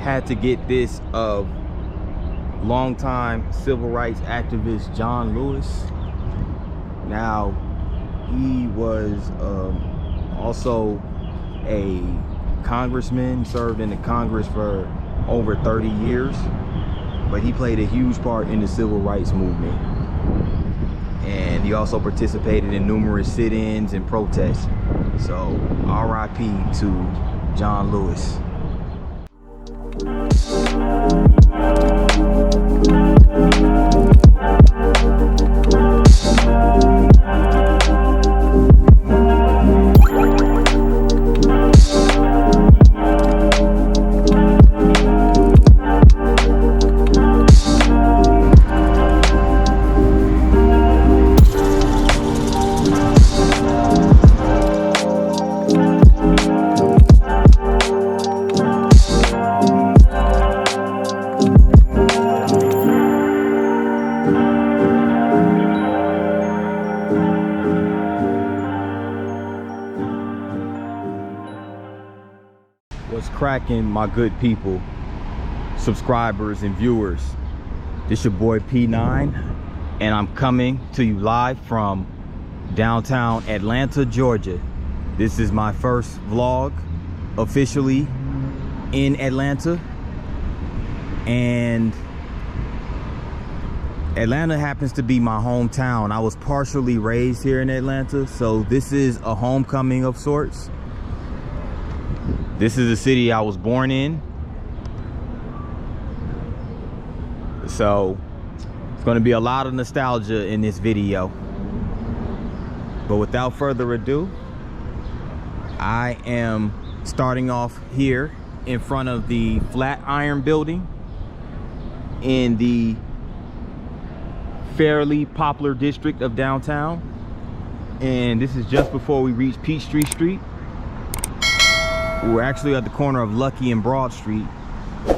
had to get this of longtime civil rights activist John Lewis. Now, he was also a congressman, served in the Congress for over 30 years, but he played a huge part in the civil rights movement. And he also participated in numerous sit-ins and protests. So, RIP to John Lewis. What's cracking, my good people, subscribers and viewers? This your boy P9, and I'm coming to you live from downtown Atlanta, Georgia. This is my first vlog officially in Atlanta, and Atlanta happens to be my hometown. I was partially raised here in Atlanta, so this is a homecoming of sorts. This is the city I was born in. So it's going to be a lot of nostalgia in this video. But without further ado, I am starting off here in front of the Flatiron building in the fairly popular district of downtown. And this is just before we reach Peachtree Street. We're actually at the corner of Lucky and Broad Street,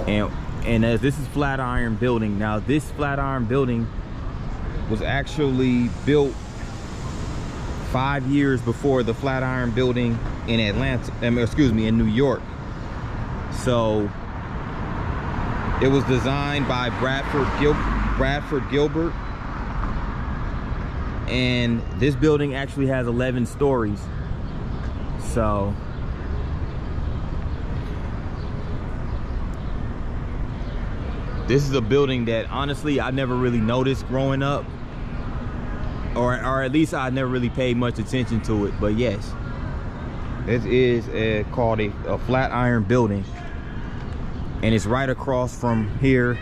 and as this is Flatiron building. Now, this Flatiron building was actually built 5 years before the Flatiron building in in New York. So it was designed by Bradford Gilbert, and this building actually has 11 stories. So this is a building that honestly I never really noticed growing up, or at least I never really paid much attention to it. But yes, this is called a Flatiron building, and it's right across from here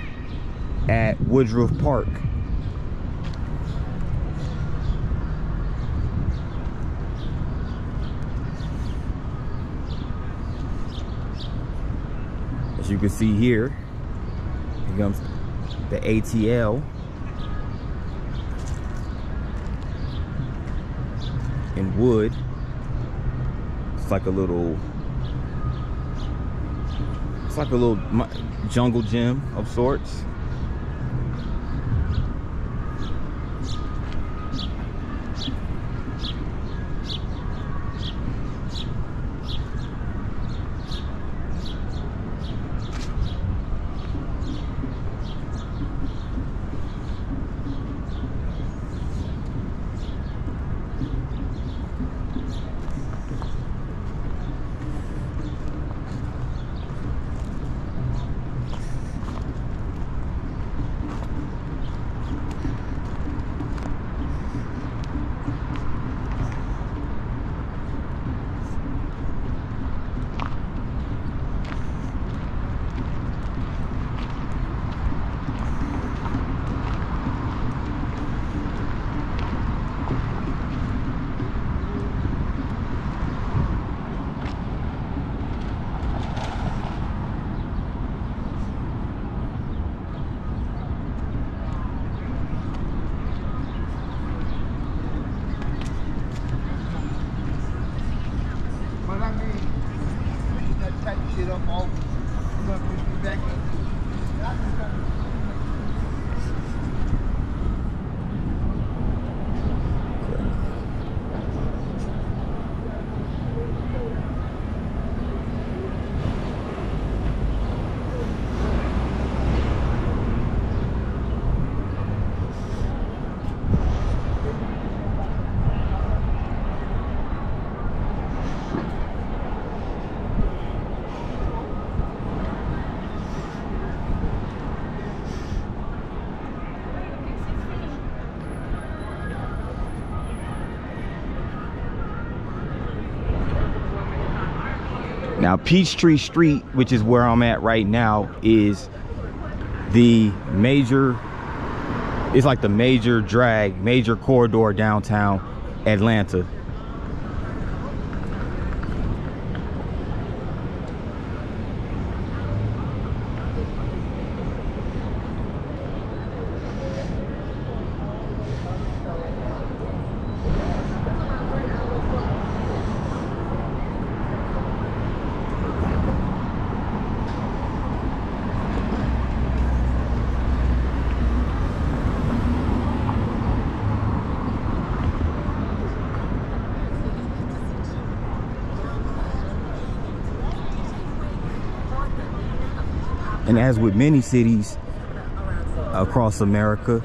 at Woodruff Park. As you can see here, comes the ATL in wood. It's like a little jungle gym of sorts. Now, Peachtree Street, which is where I'm at right now, is the major, it's like the major corridor downtown Atlanta. And as with many cities across America,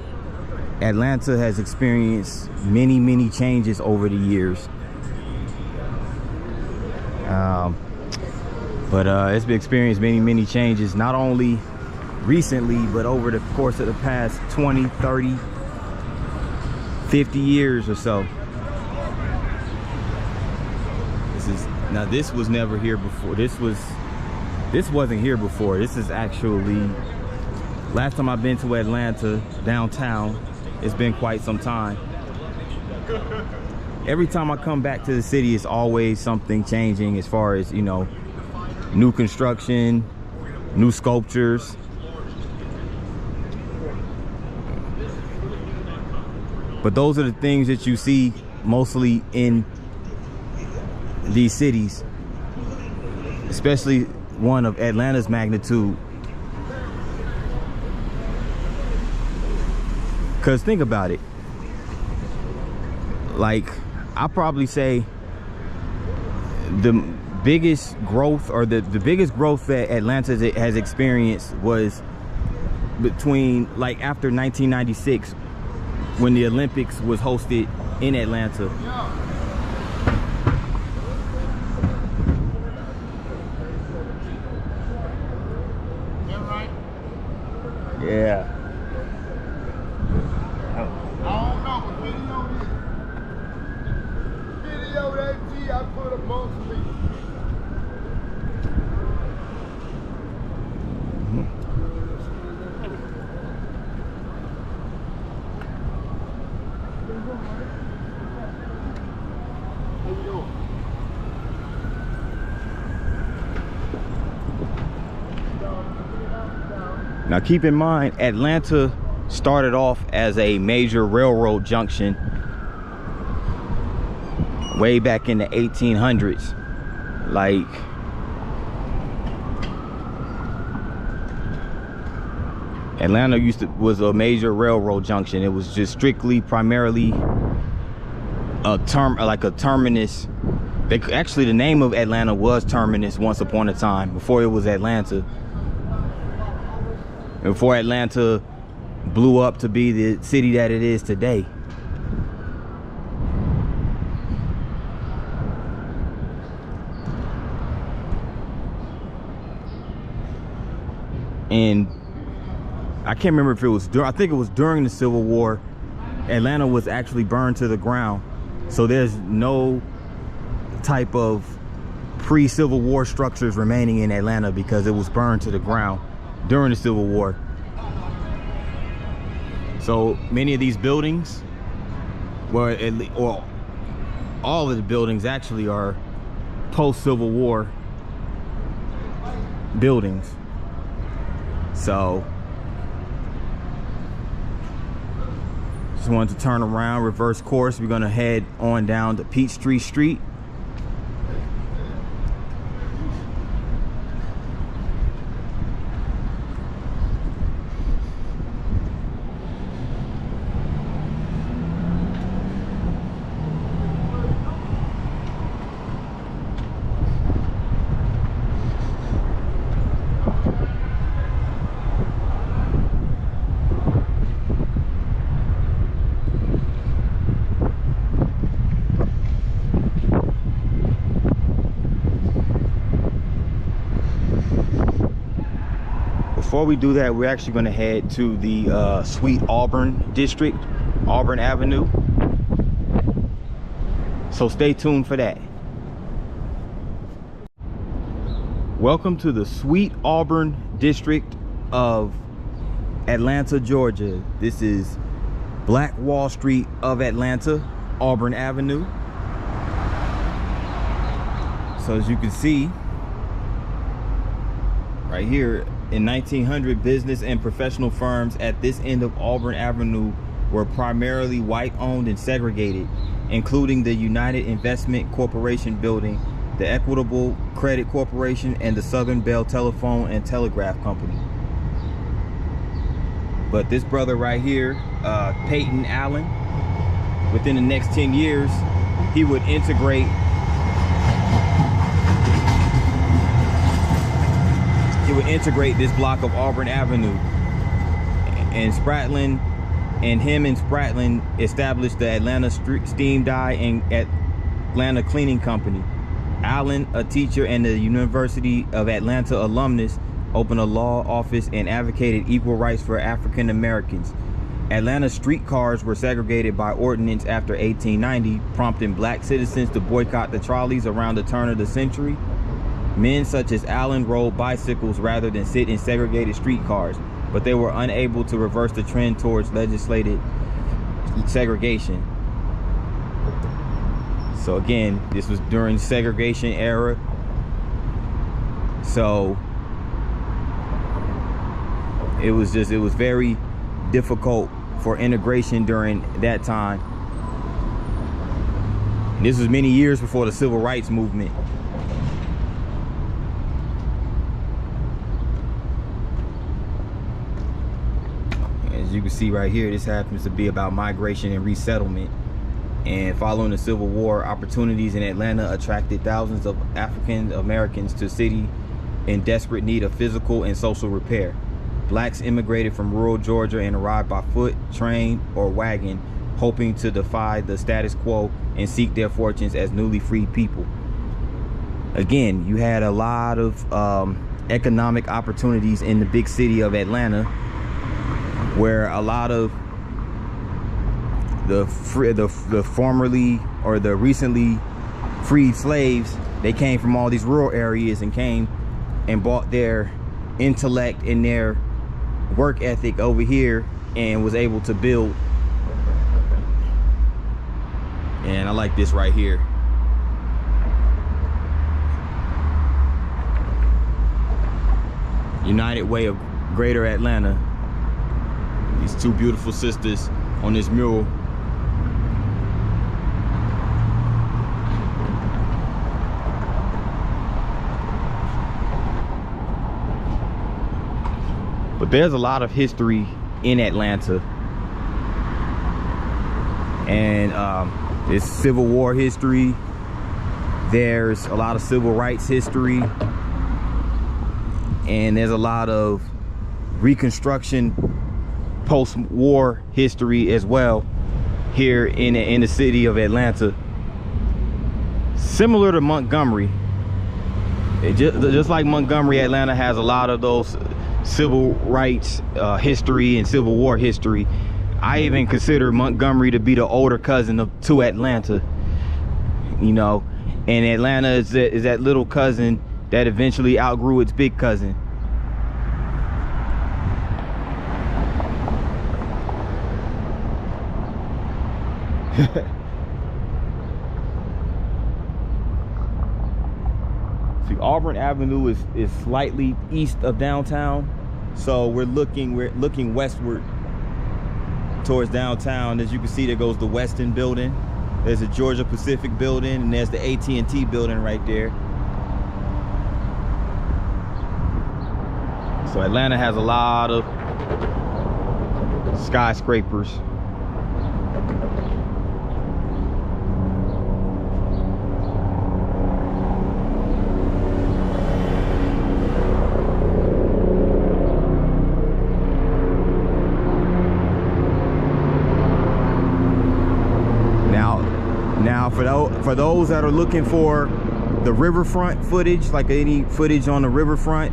Atlanta has experienced many changes over the years. It's been experienced many changes, not only recently, but over the course of the past 20, 30, 50 years or so. This was never here before. This wasn't here before. This is actually, last time I've been to Atlanta downtown, it's been quite some time. Every time I come back to the city, it's always something changing as far as, you know, new construction, new sculptures. But those are the things that you see mostly in these cities, especially one of Atlanta's magnitude. Because think about it, like, I'll probably say the biggest growth, or the biggest growth that Atlanta has experienced was between, like, after 1996, when the Olympics was hosted in Atlanta. Yeah. I don't know, but video that G I put up mostly. How you doing? Now keep in mind, Atlanta started off as a major railroad junction way back in the 1800s. Like, Atlanta was a major railroad junction. It was just primarily a terminus. Actually, the name of Atlanta was Terminus once upon a time, before it was Atlanta. Before Atlanta blew up to be the city that it is today. And I can't remember if it was I think it was during the Civil War. Atlanta was actually burned to the ground. So there's no type of pre-Civil War structures remaining in Atlanta because it was burned to the ground during the Civil War. So many of these buildings, or all of the buildings actually, are post-Civil War buildings. So just wanted to turn around, reverse course. We're gonna head on down to Peachtree Street. Before we do that, we're actually going to head to the Sweet Auburn district, Auburn Avenue. So stay tuned for that. Welcome to the sweet Auburn district of Atlanta, Georgia. This is Black Wall Street of Atlanta, Auburn Avenue. So as you can see, right here, in 1900, business and professional firms at this end of Auburn Avenue were primarily white-owned and segregated, including the United Investment Corporation building, the Equitable Credit Corporation, and the Southern Bell Telephone and Telegraph Company. But this brother right here, Peyton Allen, within the next 10 years, he would integrate this block of Auburn Avenue. And Spratling, and him and Spratling established the Atlanta Steam Dye and Atlanta Cleaning Company. Allen, a teacher and the University of Atlanta alumnus, opened a law office and advocated equal rights for African Americans. Atlanta streetcars were segregated by ordinance after 1890, prompting black citizens to boycott the trolleys around the turn of the century. Men such as Allen rode bicycles rather than sit in segregated streetcars, but they were unable to reverse the trend towards legislated segregation. So again, this was during the segregation era. So it was very difficult for integration during that time. And this was many years before the civil rights movement. As you can see right here, this happens to be about migration and resettlement. And following the Civil War, opportunities in Atlanta attracted thousands of African Americans to the city in desperate need of physical and social repair. Blacks immigrated from rural Georgia and arrived by foot, train, or wagon, hoping to defy the status quo and seek their fortunes as newly freed people. Again, you had a lot of economic opportunities in the big city of Atlanta, where a lot of the formerly or the recently freed slaves, they came from all these rural areas and came and brought their intellect and their work ethic over here and was able to build. And I like this right here. United Way of Greater Atlanta. These two beautiful sisters on this mural. But there's a lot of history in Atlanta, and it's Civil War history. There's a lot of civil rights history, and there's a lot of Reconstruction post-war history as well here in the city of Atlanta. Similar to Montgomery, just like Montgomery, Atlanta has a lot of those civil rights history and Civil War history. I even consider Montgomery to be the older cousin to Atlanta, you know, and Atlanta is that little cousin that eventually outgrew its big cousin. See, Auburn Avenue is slightly east of downtown, so we're looking westward towards downtown. As you can see, there goes the Weston building, there's the Georgia Pacific building, and there's the AT&T building right there. So Atlanta has a lot of skyscrapers. Now for those that are looking for the riverfront footage, like any footage on the riverfront,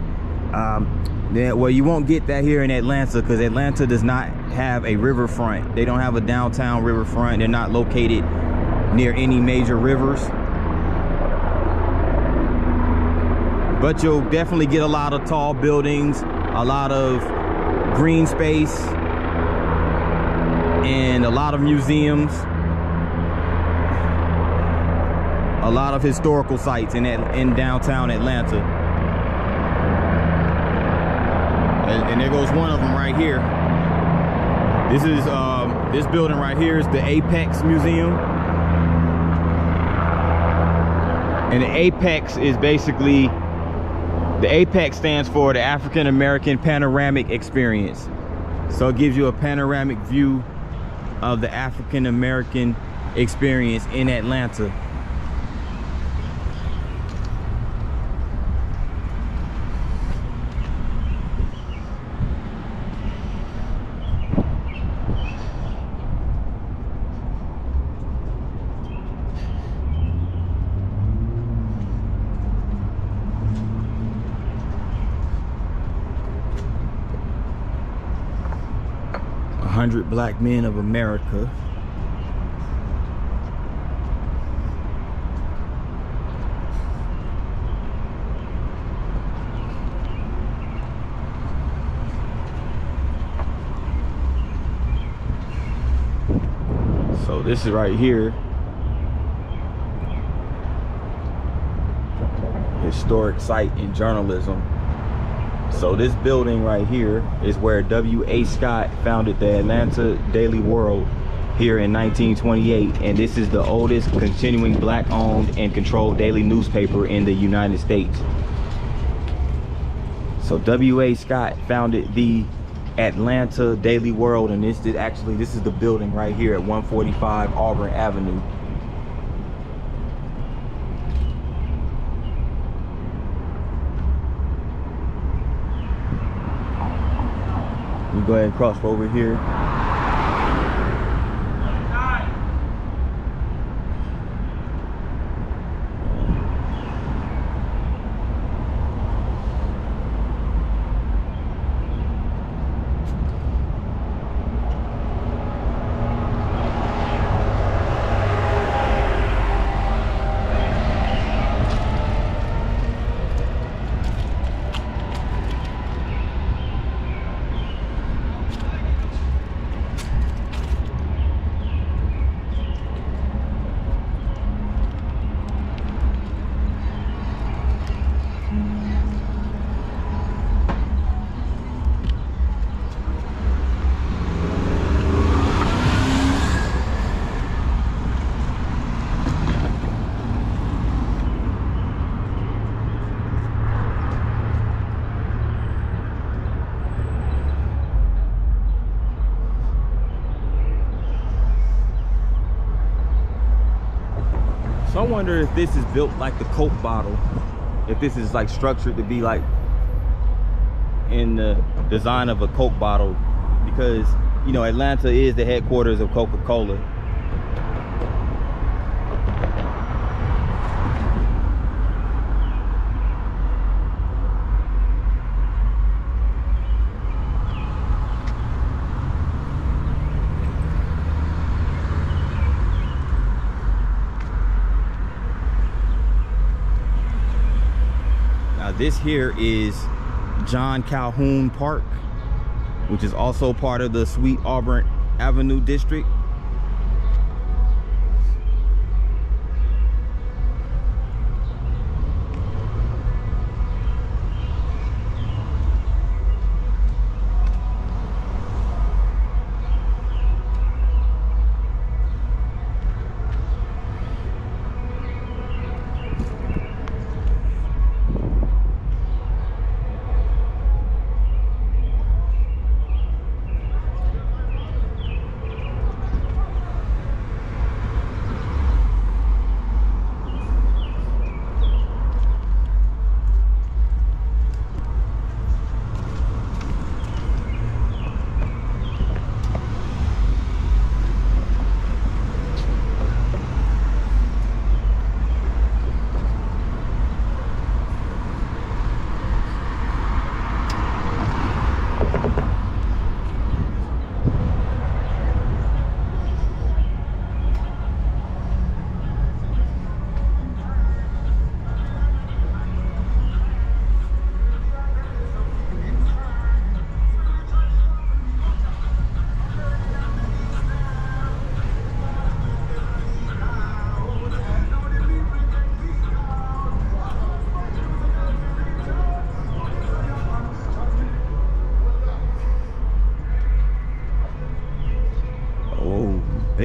well, you won't get that here in Atlanta, because Atlanta does not have a riverfront. They don't have a downtown riverfront. They're not located near any major rivers. but you'll definitely get a lot of tall buildings, a lot of green space, and a lot of museums, a lot of historical sites in downtown Atlanta. And there goes one of them right here. This is this building right here is the Apex Museum. And the Apex is basically, the Apex stands for the African American Panoramic Experience. So it gives you a panoramic view of the African American experience in Atlanta. "100 Black Men of America." So this is right here, historic site in journalism. So this building right here is where W.A. Scott founded the Atlanta Daily World here in 1928, and this is the oldest continuing black-owned and controlled daily newspaper in the United States. So W.A. Scott founded the Atlanta Daily World, and this is the building right here at 145 Auburn Avenue. We go ahead and cross over here. So I wonder if this is built like the Coke bottle, if this is like structured to be like in the design of a Coke bottle, because you know Atlanta is the headquarters of Coca-Cola. This here is John Calhoun Park, which is also part of the Sweet Auburn Avenue district.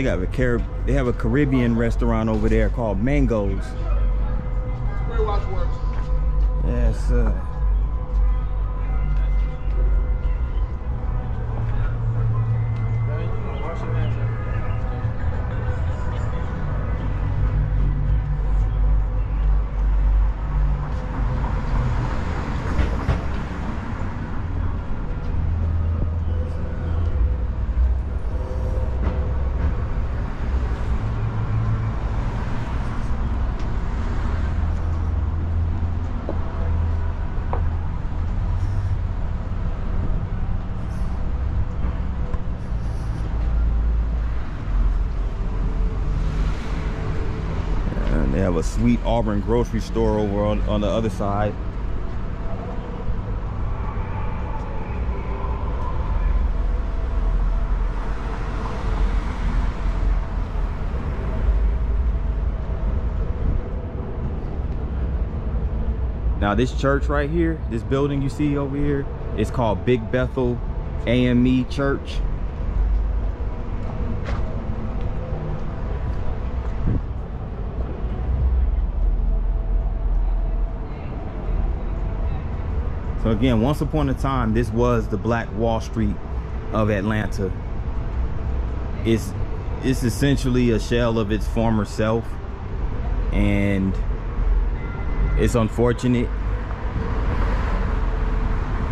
They got they have a Caribbean restaurant over there called Mangoes. Spray wash works. Yes, and they have a sweet Auburn grocery store over on the other side. Now this church right here, this building you see over here, is called Big Bethel AME Church. So again, once upon a time, this was the Black Wall Street of Atlanta. It's essentially a shell of its former self, and it's unfortunate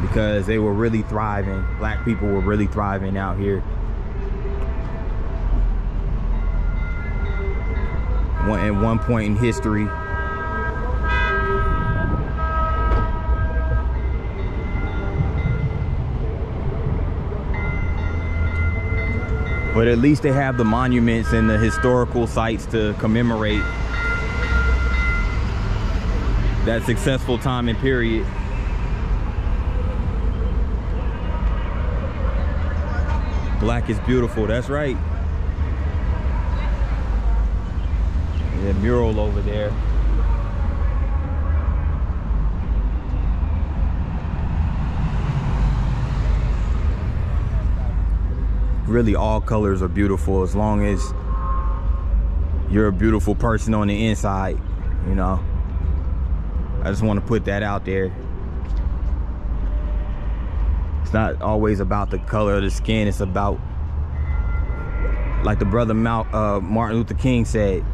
because they were really thriving. Black people were really thriving out here. At one point in history. But at least they have the monuments and the historical sites to commemorate that successful time and period. Black is beautiful, that's right. Yeah, mural over there. Really, all colors are beautiful as long as you're a beautiful person on the inside, you know. I just want to put that out there. It's not always about the color of the skin. It's about, like the brother Martin Luther King said,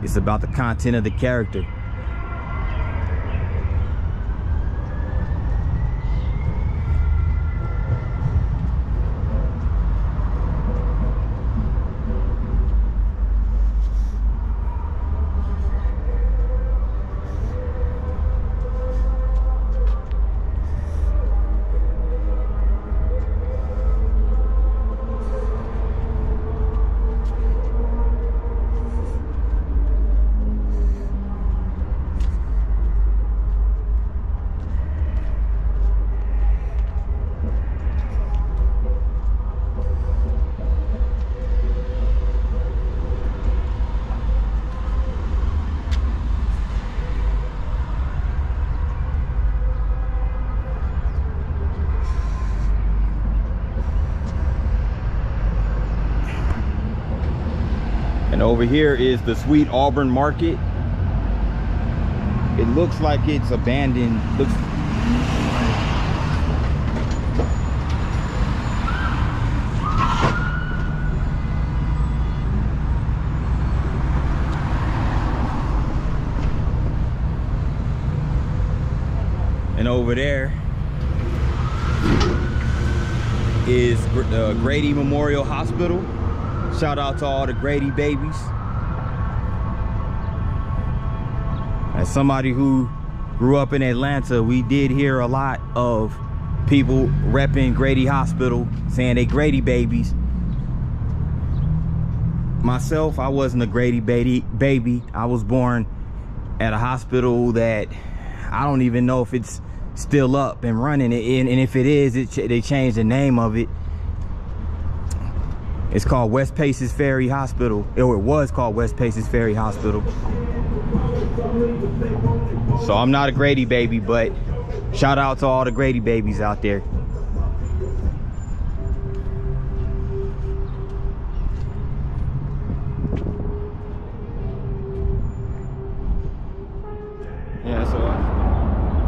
it's about the content of the character. And over here is the Sweet Auburn Market. It looks like it's abandoned. And over there is Grady Memorial Hospital. Shout out to all the Grady babies. As somebody who grew up in Atlanta, we did hear a lot of people repping Grady Hospital, saying they Grady babies. Myself, I wasn't a Grady baby. I was born at a hospital that I don't even know if it's still up and running. And if it is, they changed the name of it. It's called West Paces Ferry Hospital. Or it was called West Paces Ferry Hospital. So I'm not a Grady baby, but shout out to all the Grady babies out there.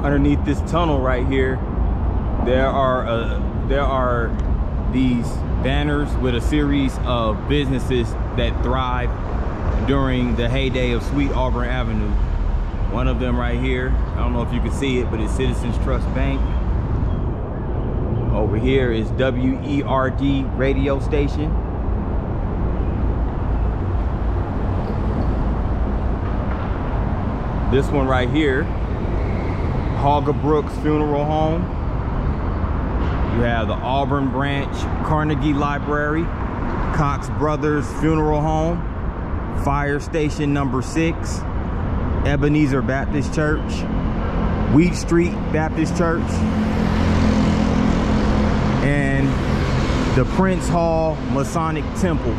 underneath this tunnel right here, there are these banners with a series of businesses that thrive during the heyday of Sweet Auburn Avenue. One of them right here, I don't know if you can see it, but it's Citizens Trust Bank. Over here is WERD radio station. This one right here, Hogga Brooks Funeral Home. You have the Auburn Branch Carnegie Library, Cox Brothers Funeral Home, Fire Station number 6, Ebenezer Baptist Church, Wheat Street Baptist Church, and the Prince Hall Masonic Temple.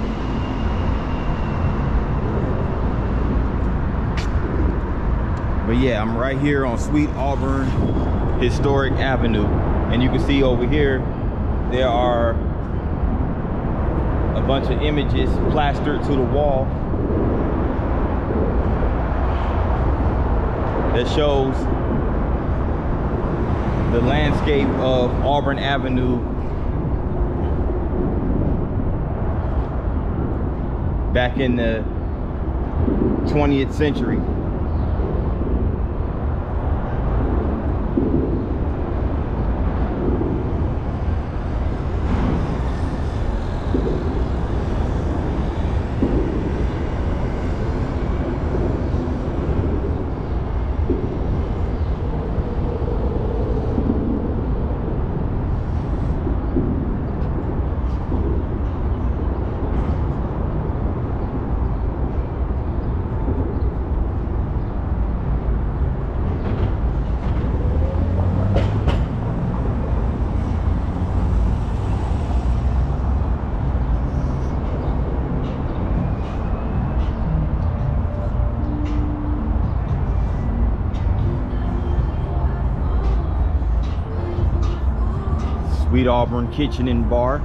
But yeah, I'm right here on Sweet Auburn Historic Avenue. And you can see over here, there are a bunch of images plastered to the wall that shows the landscape of Auburn Avenue back in the 20th century. Sweet Auburn Kitchen and Bar.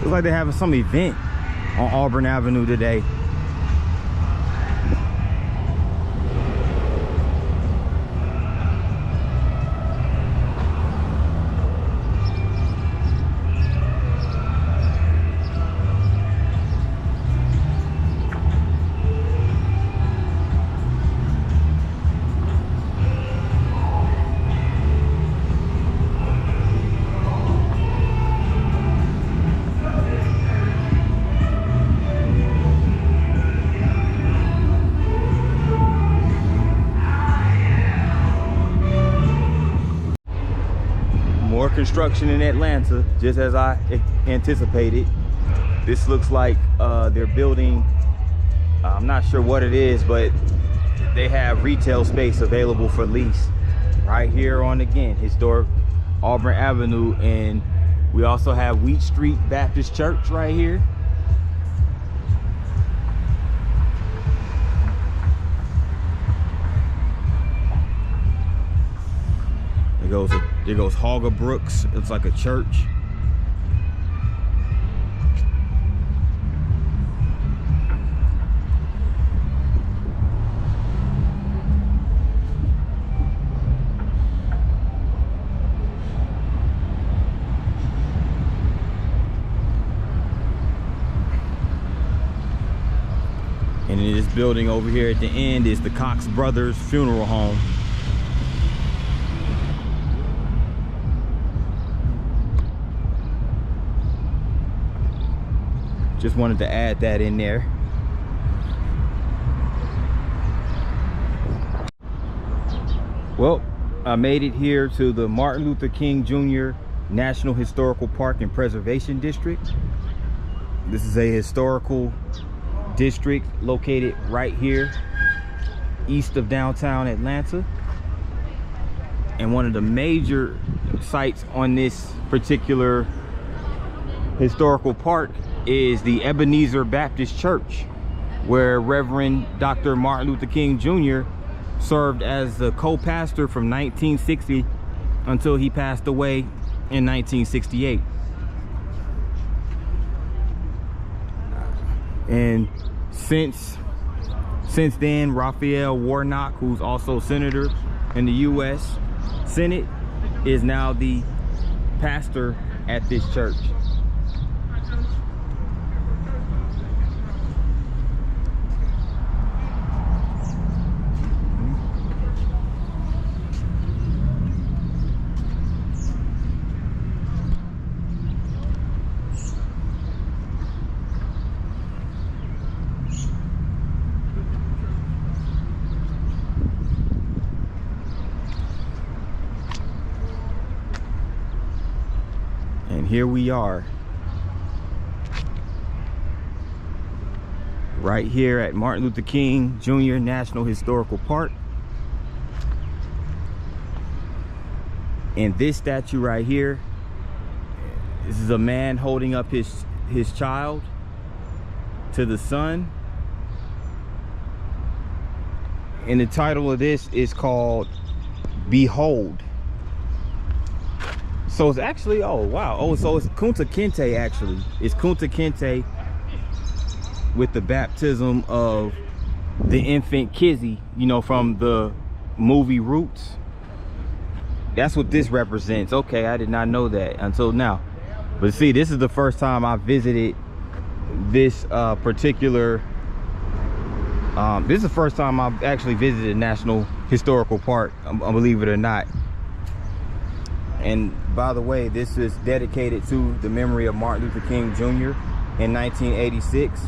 Looks like they're having some event on Auburn Avenue today. More construction in Atlanta, just as I anticipated. This looks like they're building, I'm not sure what it is, but they have retail space available for lease right here on, again, historic Auburn Avenue. And we also have Wheat Street Baptist Church right here. There goes Hogga Brooks. It's like a church. And in this building over here at the end is the Cox Brothers Funeral Home. Just wanted to add that in there. Well, I made it here to the Martin Luther King Jr. National Historical Park and Preservation District. This is a historical district located right here east of downtown Atlanta. And one of the major sites on this particular historical park is the Ebenezer Baptist Church, where Reverend Dr. Martin Luther King Jr. served as the co-pastor from 1960 until he passed away in 1968. And since then, Raphael Warnock, who's also senator in the U.S. Senate, is now the pastor at this church. And here we are, right here at Martin Luther King Jr. National Historical Park. And this statue right here, this is a man holding up his child to the sun. And the title of this is called Behold. So it's actually, oh wow, oh, so it's Kunta Kinte actually. It's Kunta Kinte with the baptism of the infant Kizzy, you know, from the movie Roots. That's what this represents. Okay, I did not know that until now. But see, this is the first time I visited this particular, this is the first time I've actually visited a National Historical Park, believe it or not. And by the way, this is dedicated to the memory of Martin Luther King Jr. in 1986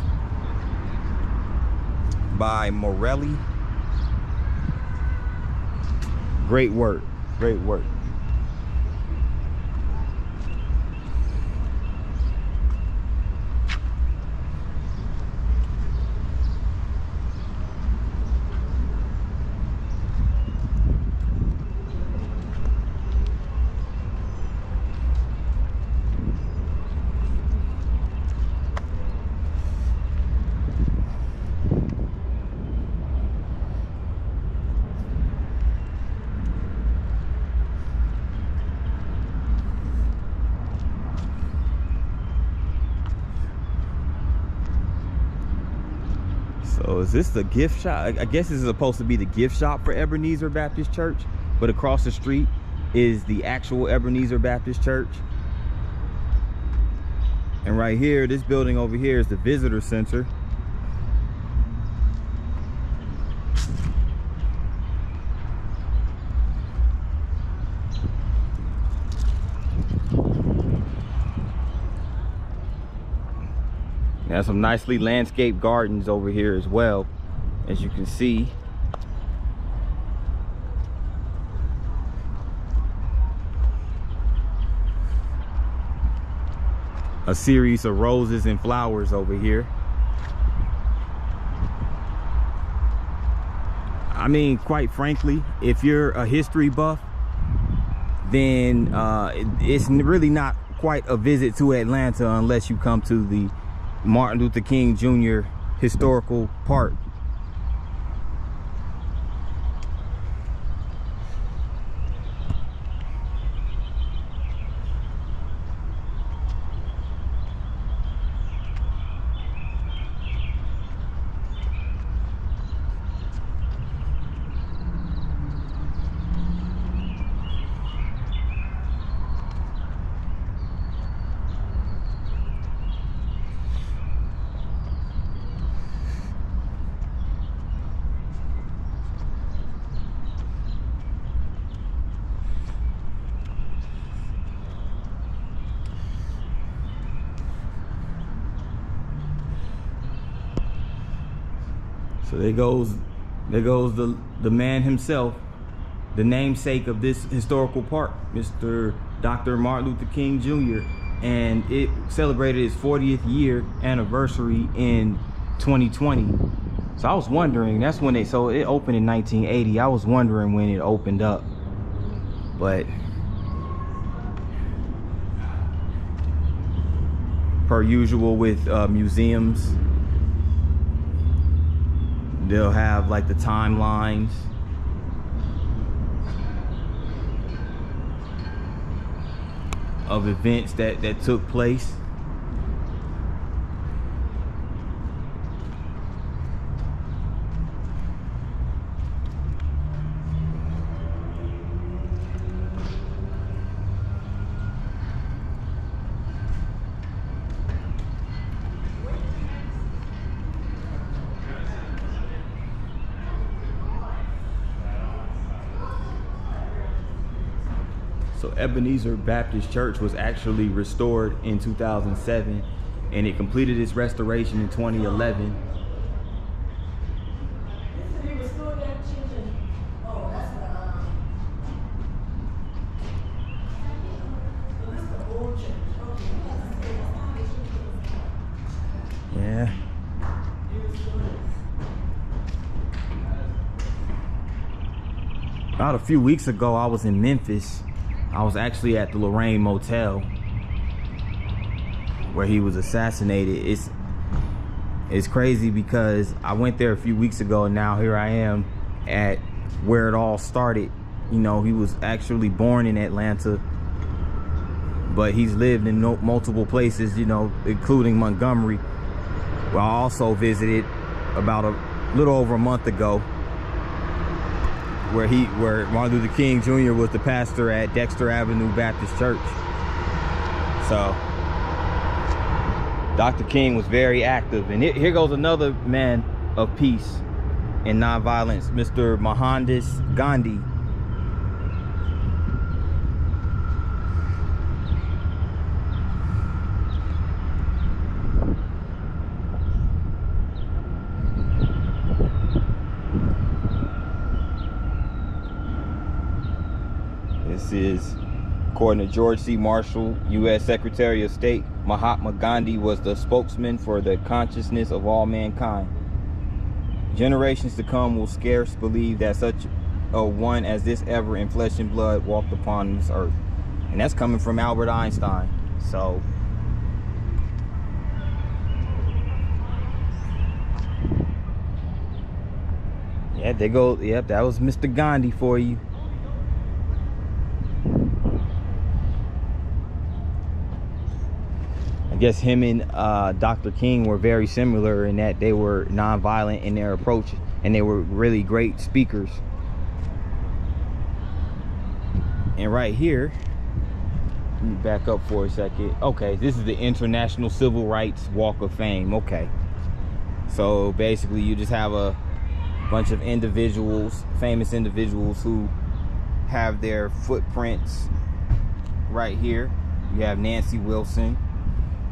by Morelli. Great work, great work. So is this the gift shop? I guess this is supposed to be the gift shop for Ebenezer Baptist Church, but across the street is the actual Ebenezer Baptist Church. And right here, this building over here is the visitor center. There's some nicely landscaped gardens over here as well, as you can see. A series of roses and flowers over here. I mean, quite frankly, if you're a history buff, then it's really not quite a visit to Atlanta unless you come to the Martin Luther King Jr. Historical Park. So there goes the man himself, the namesake of this historical park, Mr. Dr. Martin Luther King Jr. And it celebrated its 40th year anniversary in 2020. So I was wondering, that's when it opened in 1980. I was wondering when it opened up, but per usual with museums, they'll have like the timelines. Of events that took place. So Ebenezer Baptist Church was actually restored in 2007, and it completed its restoration in 2011. Yeah. About a few weeks ago, I was in Memphis. I was actually at the Lorraine Motel where he was assassinated. It's crazy because I went there a few weeks ago, and now here I am at where it all started. You know, he was actually born in Atlanta, but he's lived in multiple places, you know, including Montgomery, where I also visited about a little over a month ago, where Martin Luther King Jr. was the pastor at Dexter Avenue Baptist Church. So Dr. King was very active. And here goes another man of peace and nonviolence, Mr. Mohandas Gandhi. This is, according to George C. Marshall, U.S. Secretary of State, Mahatma Gandhi was the spokesman for the consciousness of all mankind. Generations to come will scarce believe that such a one as this ever in flesh and blood walked upon this earth. And that's coming from Albert Einstein. So yeah, there go. Yep, that was Mr. Gandhi for you. I guess him and Dr. King were very similar in that they were nonviolent in their approach, and they were really great speakers. And right here, let me back up for a second. Okay, this is the International Civil Rights Walk of Fame. Okay, so basically you just have a bunch of individuals, famous individuals, who have their footprints right here. You have Nancy Wilson,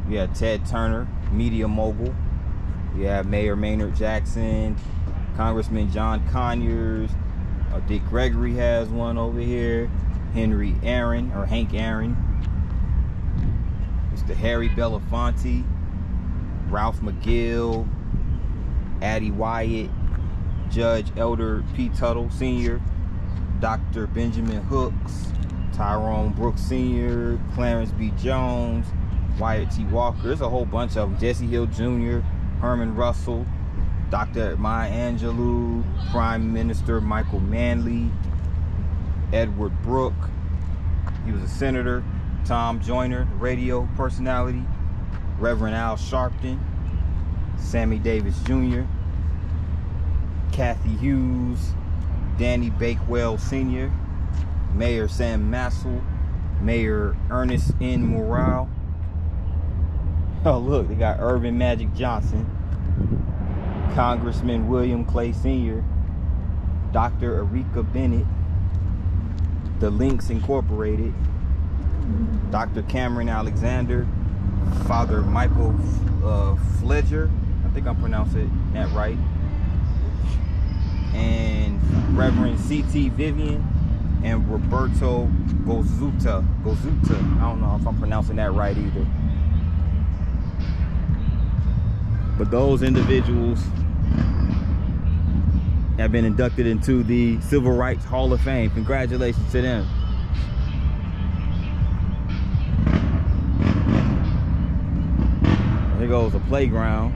you have Ted Turner, media mogul, you have Mayor Maynard Jackson, Congressman John Conyers, Dick Gregory has one over here, Henry Aaron, or Hank Aaron, Mr. Harry Belafonte, Ralph McGill, Addie Wyatt, Judge Elder P. Tuttle Sr., Dr. Benjamin Hooks, Tyrone Brooks Sr., Clarence B. Jones, Wyatt T. Walker. There's a whole bunch of them. Jesse Hill Jr., Herman Russell, Dr. Maya Angelou, Prime Minister Michael Manley, Edward Brooke, he was a senator, Tom Joyner, radio personality, Reverend Al Sharpton, Sammy Davis Jr., Kathy Hughes, Danny Bakewell Sr., Mayor Sam Massel, Mayor Ernest N. Morale. Oh look, they got Irvin Magic Johnson, Congressman William Clay Sr., Dr. Erika Bennett, The Links Incorporated, Dr. Cameron Alexander, Father Michael Fledger, I think I'm pronouncing that right, Reverend C.T. Vivian and Roberto Gozuta. I don't know if I'm pronouncing that right either. But those individuals have been inducted into the Civil Rights Hall of Fame. Congratulations to them. Here goes a playground.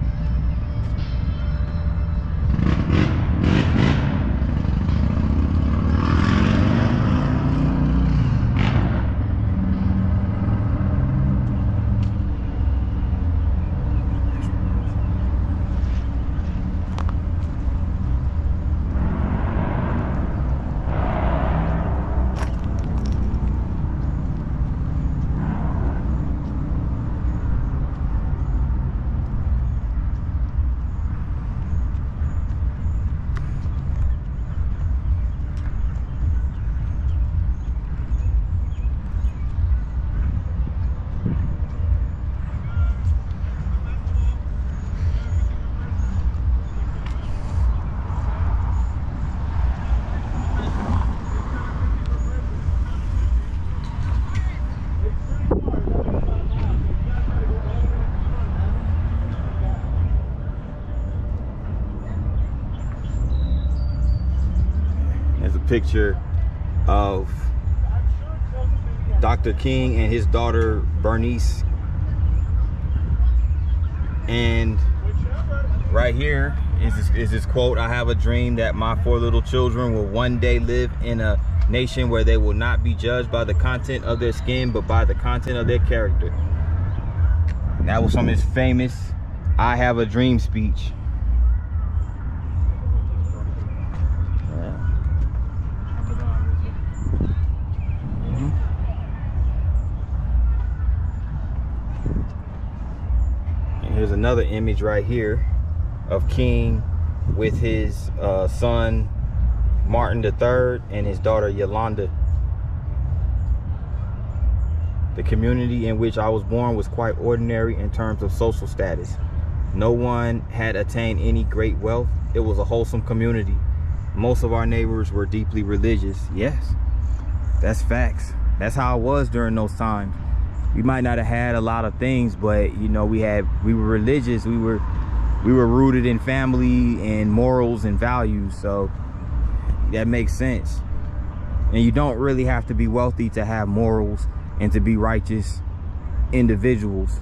Picture of Dr. King and his daughter Bernice, and right here is this quote: "I have a dream that my 4 little children will one day live in a nation where they will not be judged by the content of their skin but by the content of their character." And that was from his famous "I Have a Dream" speech. Here's another image right here of King with his son Martin III and his daughter Yolanda. The community in which I was born was quite ordinary in terms of social status. No one had attained any great wealth. It was a wholesome community. Most of our neighbors were deeply religious. Yes, that's facts. That's how it was during those times. We might not have had a lot of things, but you know, we were religious. We were rooted in family and morals and values, so that makes sense. And you don't really have to be wealthy to have morals and to be righteous individuals.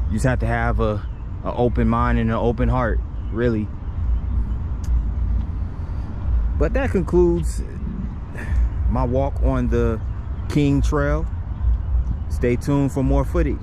You just have to have an open mind and an open heart, really. But that concludes my walk on the King Trail. Stay tuned for more footage.